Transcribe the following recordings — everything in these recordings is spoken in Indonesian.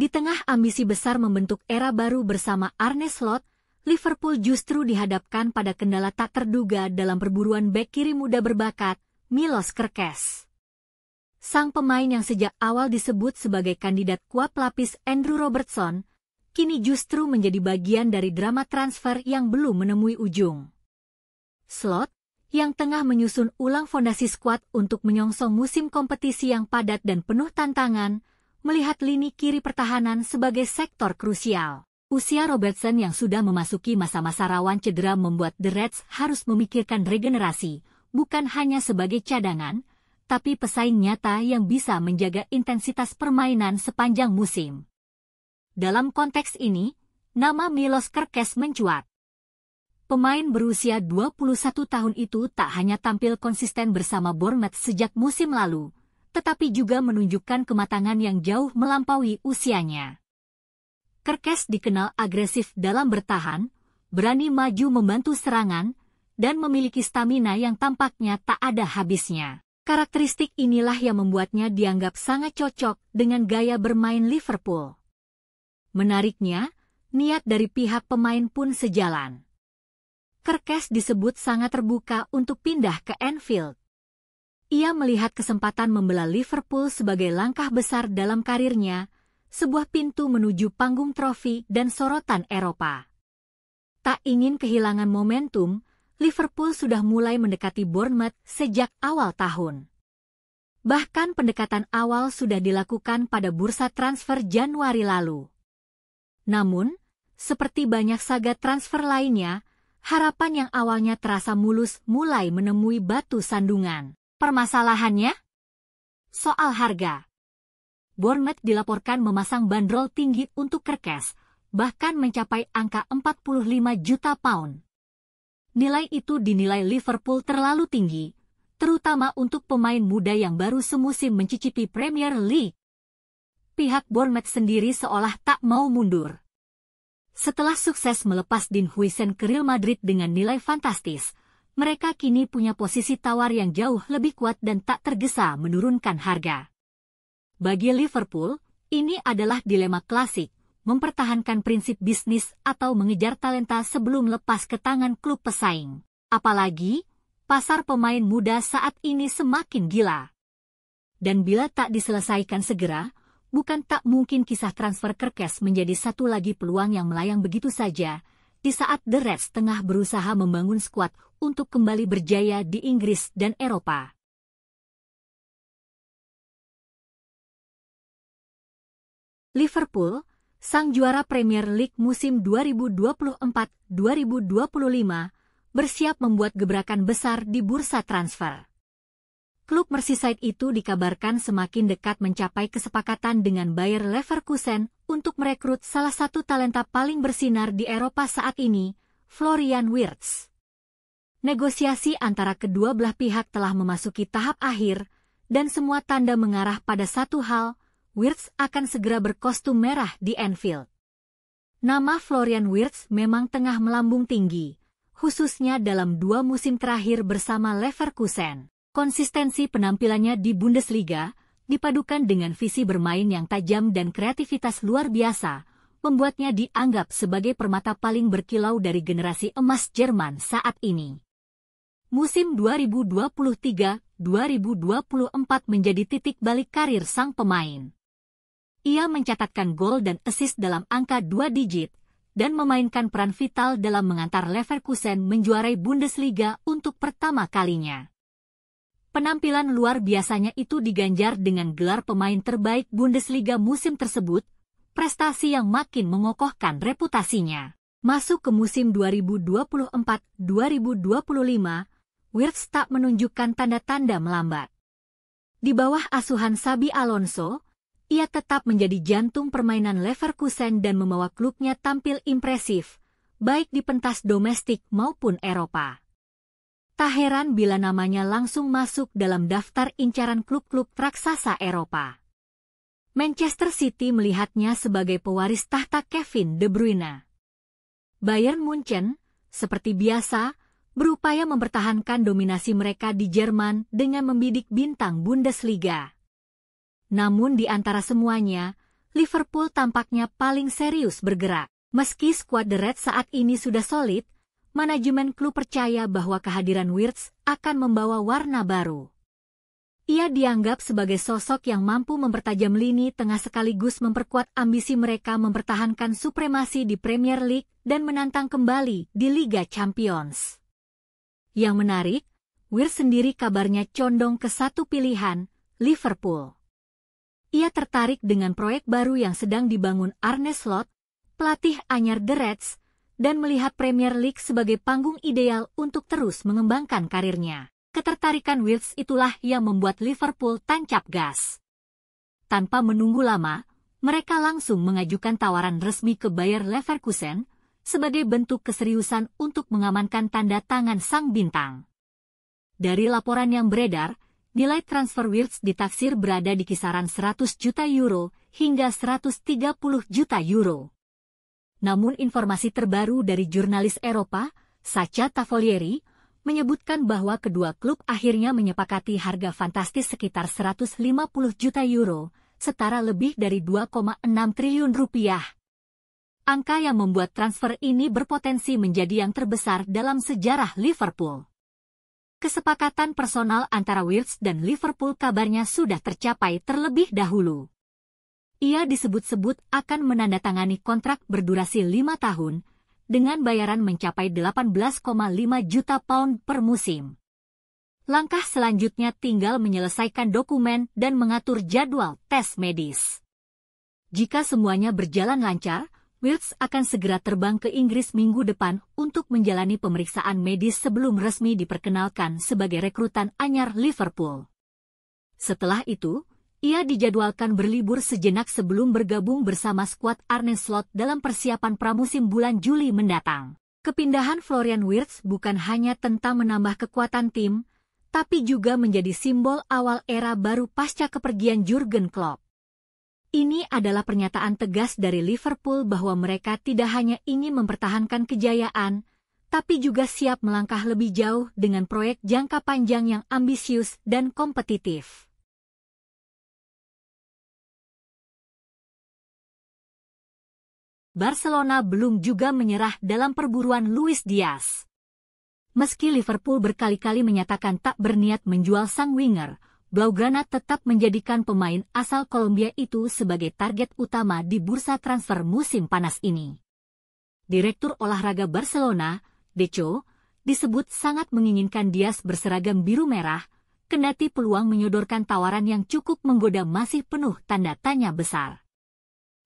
Di tengah ambisi besar membentuk era baru bersama Arne Slot, Liverpool justru dihadapkan pada kendala tak terduga dalam perburuan bek kiri muda berbakat, Milos Kerkez. Sang pemain yang sejak awal disebut sebagai kandidat kuat pelapis Andrew Robertson, kini justru menjadi bagian dari drama transfer yang belum menemui ujung. Slot, yang tengah menyusun ulang fondasi skuad untuk menyongsong musim kompetisi yang padat dan penuh tantangan, melihat lini kiri pertahanan sebagai sektor krusial. Usia Robertson yang sudah memasuki masa-masa rawan cedera membuat The Reds harus memikirkan regenerasi, bukan hanya sebagai cadangan, tapi pesaing nyata yang bisa menjaga intensitas permainan sepanjang musim. Dalam konteks ini, nama Milos Kerkez mencuat. Pemain berusia 21 tahun itu tak hanya tampil konsisten bersama Bournemouth sejak musim lalu, tetapi juga menunjukkan kematangan yang jauh melampaui usianya. Kerkez dikenal agresif dalam bertahan, berani maju membantu serangan, dan memiliki stamina yang tampaknya tak ada habisnya. Karakteristik inilah yang membuatnya dianggap sangat cocok dengan gaya bermain Liverpool. Menariknya, niat dari pihak pemain pun sejalan. Kerkez disebut sangat terbuka untuk pindah ke Anfield. Ia melihat kesempatan membela Liverpool sebagai langkah besar dalam karirnya, sebuah pintu menuju panggung trofi dan sorotan Eropa. Tak ingin kehilangan momentum, Liverpool sudah mulai mendekati Bournemouth sejak awal tahun. Bahkan pendekatan awal sudah dilakukan pada bursa transfer Januari lalu. Namun, seperti banyak saga transfer lainnya, harapan yang awalnya terasa mulus mulai menemui batu sandungan. Permasalahannya? Soal harga. Bournemouth dilaporkan memasang bandrol tinggi untuk Kerkez, bahkan mencapai angka 45 juta pound. Nilai itu dinilai Liverpool terlalu tinggi, terutama untuk pemain muda yang baru semusim mencicipi Premier League. Pihak Bournemouth sendiri seolah tak mau mundur. Setelah sukses melepas Dean Huijsen ke Real Madrid dengan nilai fantastis, mereka kini punya posisi tawar yang jauh lebih kuat dan tak tergesa menurunkan harga. Bagi Liverpool, ini adalah dilema klasik, mempertahankan prinsip bisnis atau mengejar talenta sebelum lepas ke tangan klub pesaing. Apalagi, pasar pemain muda saat ini semakin gila. Dan bila tak diselesaikan segera, bukan tak mungkin kisah transfer Kerkez menjadi satu lagi peluang yang melayang begitu saja, di saat The Reds tengah berusaha membangun skuad untuk kembali berjaya di Inggris dan Eropa. Liverpool, sang juara Premier League musim 2024-2025, bersiap membuat gebrakan besar di bursa transfer. Klub Merseyside itu dikabarkan semakin dekat mencapai kesepakatan dengan Bayer Leverkusen untuk merekrut salah satu talenta paling bersinar di Eropa saat ini, Florian Wirtz. Negosiasi antara kedua belah pihak telah memasuki tahap akhir, dan semua tanda mengarah pada satu hal, Wirtz akan segera berkostum merah di Anfield. Nama Florian Wirtz memang tengah melambung tinggi, khususnya dalam 2 musim terakhir bersama Leverkusen. Konsistensi penampilannya di Bundesliga, dipadukan dengan visi bermain yang tajam dan kreativitas luar biasa, membuatnya dianggap sebagai permata paling berkilau dari generasi emas Jerman saat ini. Musim 2023-2024 menjadi titik balik karir sang pemain. Ia mencatatkan gol dan assist dalam angka 2 digit, dan memainkan peran vital dalam mengantar Leverkusen menjuarai Bundesliga untuk pertama kalinya. Penampilan luar biasanya itu diganjar dengan gelar pemain terbaik Bundesliga musim tersebut, prestasi yang makin mengokohkan reputasinya. Masuk ke musim 2024-2025, Wirtz tak menunjukkan tanda-tanda melambat. Di bawah asuhan Xabi Alonso, ia tetap menjadi jantung permainan Leverkusen dan membawa klubnya tampil impresif, baik di pentas domestik maupun Eropa. Tak heran bila namanya langsung masuk dalam daftar incaran klub-klub raksasa Eropa. Manchester City melihatnya sebagai pewaris tahta Kevin De Bruyne. Bayern Munchen, seperti biasa, berupaya mempertahankan dominasi mereka di Jerman dengan membidik bintang Bundesliga. Namun di antara semuanya, Liverpool tampaknya paling serius bergerak. Meski skuad The Reds saat ini sudah solid, manajemen klub percaya bahwa kehadiran Wirtz akan membawa warna baru. Ia dianggap sebagai sosok yang mampu mempertajam lini tengah sekaligus memperkuat ambisi mereka mempertahankan supremasi di Premier League dan menantang kembali di Liga Champions. Yang menarik, Wirtz sendiri kabarnya condong ke satu pilihan, Liverpool. Ia tertarik dengan proyek baru yang sedang dibangun Arne Slot, pelatih anyar The Reds, dan melihat Premier League sebagai panggung ideal untuk terus mengembangkan karirnya. Ketertarikan Wirtz itulah yang membuat Liverpool tancap gas. Tanpa menunggu lama, mereka langsung mengajukan tawaran resmi ke Bayer Leverkusen sebagai bentuk keseriusan untuk mengamankan tanda tangan sang bintang. Dari laporan yang beredar, nilai transfer Wirtz ditaksir berada di kisaran 100 juta euro hingga 130 juta euro. Namun informasi terbaru dari jurnalis Eropa, Sacha Tavolieri, menyebutkan bahwa kedua klub akhirnya menyepakati harga fantastis sekitar 150 juta euro, setara lebih dari 2,6 triliun rupiah. Angka yang membuat transfer ini berpotensi menjadi yang terbesar dalam sejarah Liverpool. Kesepakatan personal antara Wirtz dan Liverpool kabarnya sudah tercapai terlebih dahulu. Ia disebut-sebut akan menandatangani kontrak berdurasi 5 tahun, dengan bayaran mencapai 18,5 juta pound per musim. Langkah selanjutnya tinggal menyelesaikan dokumen dan mengatur jadwal tes medis. Jika semuanya berjalan lancar, Wirtz akan segera terbang ke Inggris minggu depan untuk menjalani pemeriksaan medis sebelum resmi diperkenalkan sebagai rekrutan anyar Liverpool. Setelah itu, ia dijadwalkan berlibur sejenak sebelum bergabung bersama skuad Arne Slot dalam persiapan pramusim bulan Juli mendatang. Kepindahan Florian Wirtz bukan hanya tentang menambah kekuatan tim, tapi juga menjadi simbol awal era baru pasca kepergian Jurgen Klopp. Ini adalah pernyataan tegas dari Liverpool bahwa mereka tidak hanya ingin mempertahankan kejayaan, tapi juga siap melangkah lebih jauh dengan proyek jangka panjang yang ambisius dan kompetitif. Barcelona belum juga menyerah dalam perburuan Luis Diaz. Meski Liverpool berkali-kali menyatakan tak berniat menjual sang winger, Blaugrana tetap menjadikan pemain asal Kolombia itu sebagai target utama di bursa transfer musim panas ini. Direktur olahraga Barcelona, Deco, disebut sangat menginginkan Diaz berseragam biru merah, kendati peluang menyodorkan tawaran yang cukup menggoda masih penuh tanda tanya besar.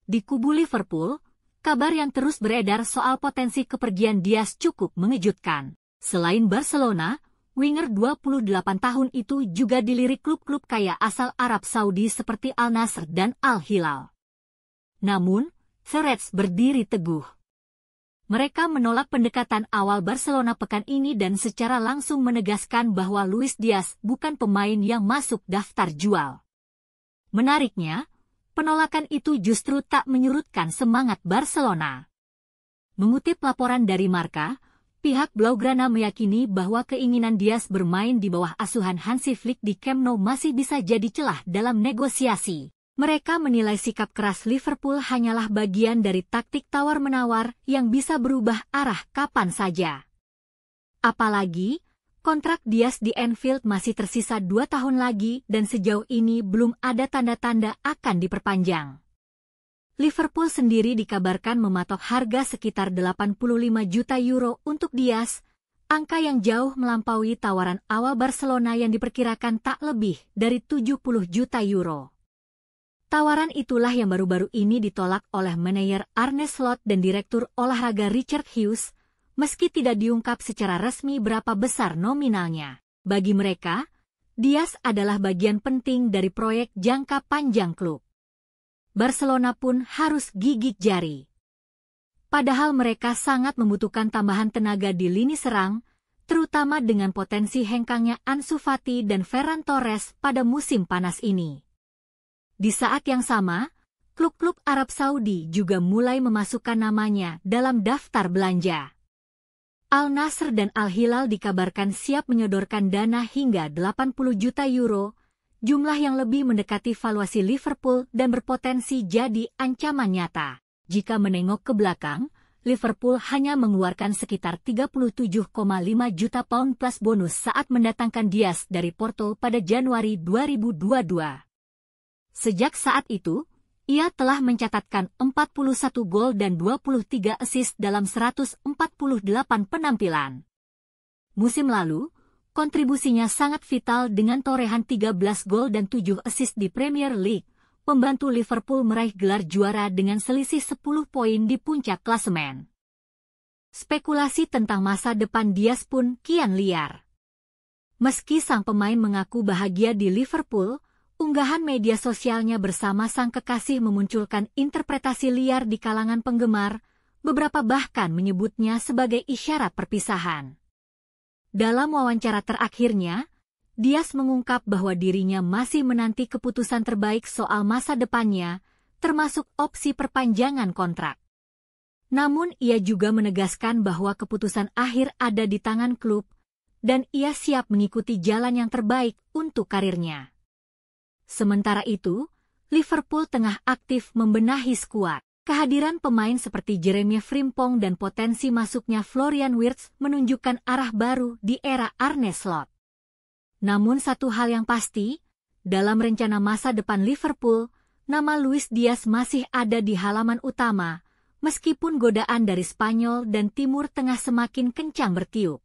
Di kubu Liverpool, kabar yang terus beredar soal potensi kepergian Diaz cukup mengejutkan. Selain Barcelona, winger 28 tahun itu juga dilirik klub-klub kaya asal Arab Saudi seperti Al Nassr dan Al Hilal. Namun, The Reds berdiri teguh. Mereka menolak pendekatan awal Barcelona pekan ini dan secara langsung menegaskan bahwa Luis Diaz bukan pemain yang masuk daftar jual. Menariknya, penolakan itu justru tak menyurutkan semangat Barcelona. Mengutip laporan dari Marca, pihak Blaugrana meyakini bahwa keinginan Diaz bermain di bawah asuhan Hansi Flick di Camp Nou masih bisa jadi celah dalam negosiasi. Mereka menilai sikap keras Liverpool hanyalah bagian dari taktik tawar-menawar yang bisa berubah arah kapan saja. Apalagi, kontrak Diaz di Anfield masih tersisa 2 tahun lagi dan sejauh ini belum ada tanda-tanda akan diperpanjang. Liverpool sendiri dikabarkan mematok harga sekitar 85 juta euro untuk Diaz, angka yang jauh melampaui tawaran awal Barcelona yang diperkirakan tak lebih dari 70 juta euro. Tawaran itulah yang baru-baru ini ditolak oleh manajer Arne Slot dan direktur olahraga Richard Hughes, meski tidak diungkap secara resmi berapa besar nominalnya. Bagi mereka, Diaz adalah bagian penting dari proyek jangka panjang klub. Barcelona pun harus gigit jari. Padahal mereka sangat membutuhkan tambahan tenaga di lini serang, terutama dengan potensi hengkangnya Ansu Fati dan Ferran Torres pada musim panas ini. Di saat yang sama, klub-klub Arab Saudi juga mulai memasukkan namanya dalam daftar belanja. Al Nassr dan Al Hilal dikabarkan siap menyodorkan dana hingga 80 juta euro, jumlah yang lebih mendekati valuasi Liverpool dan berpotensi jadi ancaman nyata. Jika menengok ke belakang, Liverpool hanya mengeluarkan sekitar 37,5 juta pound plus bonus saat mendatangkan Diaz dari Porto pada Januari 2022. Sejak saat itu, ia telah mencatatkan 41 gol dan 23 assist dalam 148 penampilan. Musim lalu, kontribusinya sangat vital dengan torehan 13 gol dan 7 assist di Premier League, membantu Liverpool meraih gelar juara dengan selisih 10 poin di puncak klasemen. Spekulasi tentang masa depan Diaz pun kian liar. Meski sang pemain mengaku bahagia di Liverpool, unggahan media sosialnya bersama sang kekasih memunculkan interpretasi liar di kalangan penggemar, beberapa bahkan menyebutnya sebagai isyarat perpisahan. Dalam wawancara terakhirnya, Diaz mengungkap bahwa dirinya masih menanti keputusan terbaik soal masa depannya, termasuk opsi perpanjangan kontrak. Namun ia juga menegaskan bahwa keputusan akhir ada di tangan klub, dan ia siap mengikuti jalan yang terbaik untuk karirnya. Sementara itu, Liverpool tengah aktif membenahi skuad. Kehadiran pemain seperti Jeremy Frimpong dan potensi masuknya Florian Wirtz menunjukkan arah baru di era Arne Slot. Namun satu hal yang pasti, dalam rencana masa depan Liverpool, nama Luis Diaz masih ada di halaman utama, meskipun godaan dari Spanyol dan Timur Tengah semakin kencang bertiup.